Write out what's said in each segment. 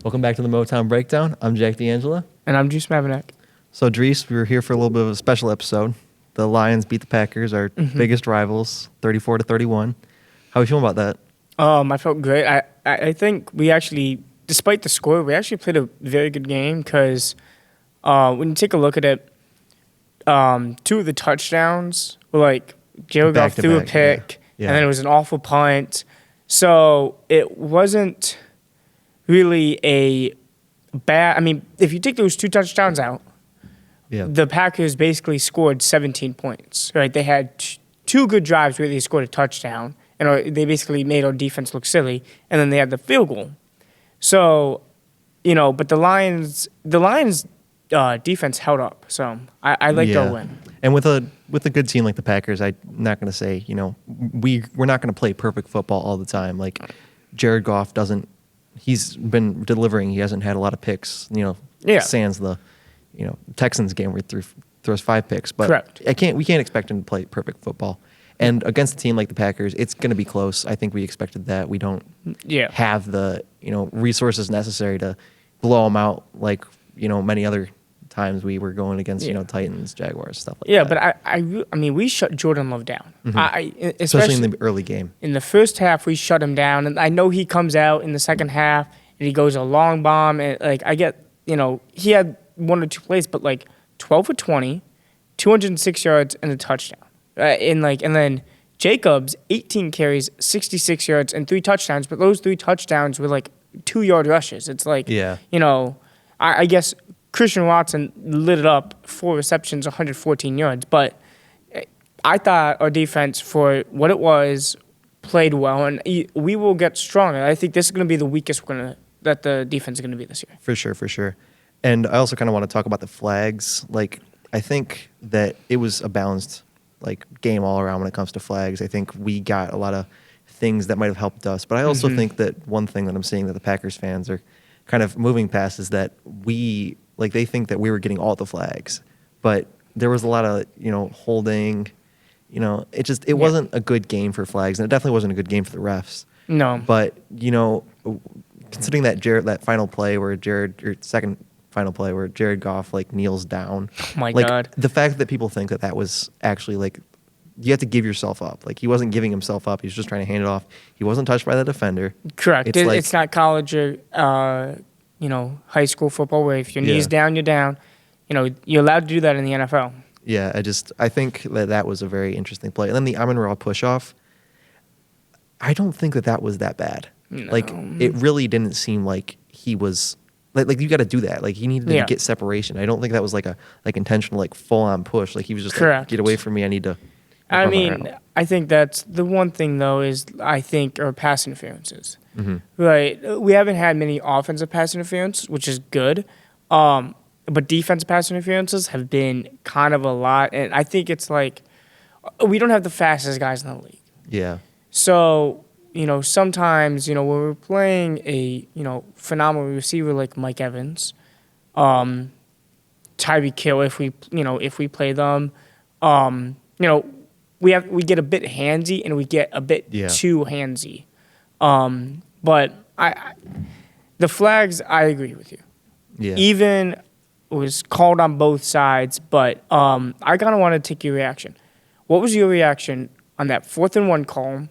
Welcome back to the Motown Breakdown. I'm Jack D'Angelo. And I'm Dries Mavinek. So, Dries, we were here for a little bit of a special episode. The Lions beat the Packers, our biggest rivals, 34-31. How are you feeling about that? I felt great. I think we actually, despite the score, we actually played a very good game because when you take a look at it, two of the touchdowns were like Jared Goff threw a pick, yeah. and then it was an awful punt. So it wasn't really a bad. I mean, if you take those two touchdowns out, the Packers basically scored 17 points. Right? They had two good drives where they scored a touchdown, and they basically made our defense look silly, and then they had the field goal. So, but the Lions defense held up. So I liked our win. And with a good team like the Packers, I'm not going to say we're not going to play perfect football all the time. Like Jared Goff doesn't. He's been delivering. He hasn't had a lot of picks. Sans the Texans game where he throws 5 picks. But correct. We can't expect him to play perfect football. And against a team like the Packers, it's going to be close. I think we expected that. We don't have the resources necessary to blow them out like many other times we were going against Titans, Jaguars, stuff like that. Yeah, but I mean we shut Jordan Love down. Especially in the early game. In the first half, we shut him down, and I know he comes out in the second half and he goes a long bomb, and I get he had 1 or 2 plays, but 12 for 20, 206 yards and a touchdown. And then Jacobs, 18 carries, 66 yards, and 3 touchdowns. But those 3 touchdowns were 2-yard rushes. It's I guess Christian Watson lit it up, 4 receptions, 114 yards. But I thought our defense, for what it was, played well, and we will get stronger. I think this is going to be the weakest that the defense is going to be this year. For sure. And I also kind of want to talk about the flags. I think that it was a balanced game all around when it comes to flags. I think we got a lot of things that might have helped us, but I also think that one thing that I'm seeing that the Packers fans are kind of moving past is that they think that we were getting all the flags, but there was a lot of holding. It wasn't a good game for flags, and it definitely wasn't a good game for the refs. No, but considering that final play where second final play where Jared Goff kneels down. Oh my God. The fact that people think that was actually you have to give yourself up. He wasn't giving himself up. He was just trying to hand it off. He wasn't touched by the defender. Correct. It's not college or high school football where if your knee's down, you're down. You're allowed to do that in the NFL. Yeah, I think that was a very interesting play. And then the Amon-Ra push-off, I don't think that was that bad. No. It really didn't seem like he was... you got to do that. He needed to get separation. I don't think that was a intentional full on push. He was just get away from me. I need to. I mean, I think that's the one thing though is I think our pass interferences. Right, we haven't had many offensive pass interference, which is good. But defensive pass interferences have been kind of a lot, and I think it's we don't have the fastest guys in the league. Yeah. So. Sometimes, when we're playing a, phenomenal receiver like Mike Evans, Tyreek Hill, if we play them, we get a bit handsy and we get a bit too handsy. But the flags, I agree with you. Yeah. Even it was called on both sides, but I kind of want to take your reaction. What was your reaction on that 4th and 1 call?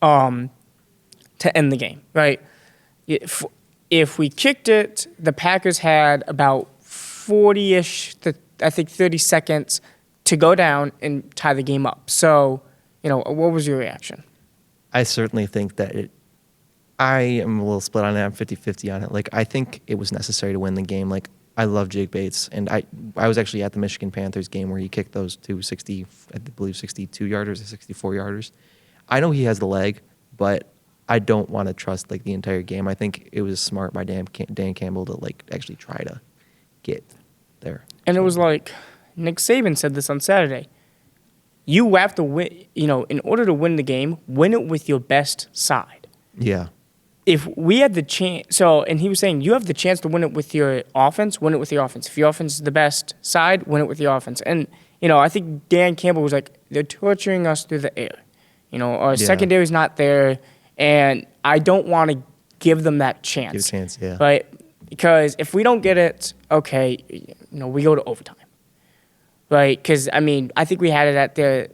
To end the game, right? If we kicked it, the Packers had about 40-ish, I think 30 seconds to go down and tie the game up. So, what was your reaction? I certainly think that I am a little split on it. I'm 50-50 on it. I think it was necessary to win the game. I love Jake Bates, and I was actually at the Michigan Panthers game where he kicked those 62 yarders or 64-yarders. I know he has the leg, but I don't want to trust the entire game. I think it was smart by Dan Campbell to actually try to get there. And it was Nick Saban said this on Saturday. You have to win. In order to win the game, win it with your best side. Yeah. If we had the chance, and he was saying you have the chance to win it with your offense. Win it with your offense. If your offense is the best side, win it with your offense. And I think Dan Campbell was they're torturing us through the air. Our secondary is not there, and I don't want to give them that chance. Give a chance, yeah. Right? Because if we don't get it, okay, we go to overtime. Right? Because, I mean, I think we had it at the,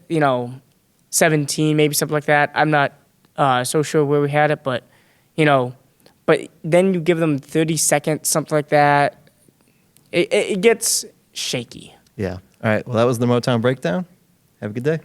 17, maybe something like that. I'm not so sure where we had it, but, but then you give them 30 seconds, something like that. It gets shaky. Yeah. All right. Well, that was the Motown Breakdown. Have a good day.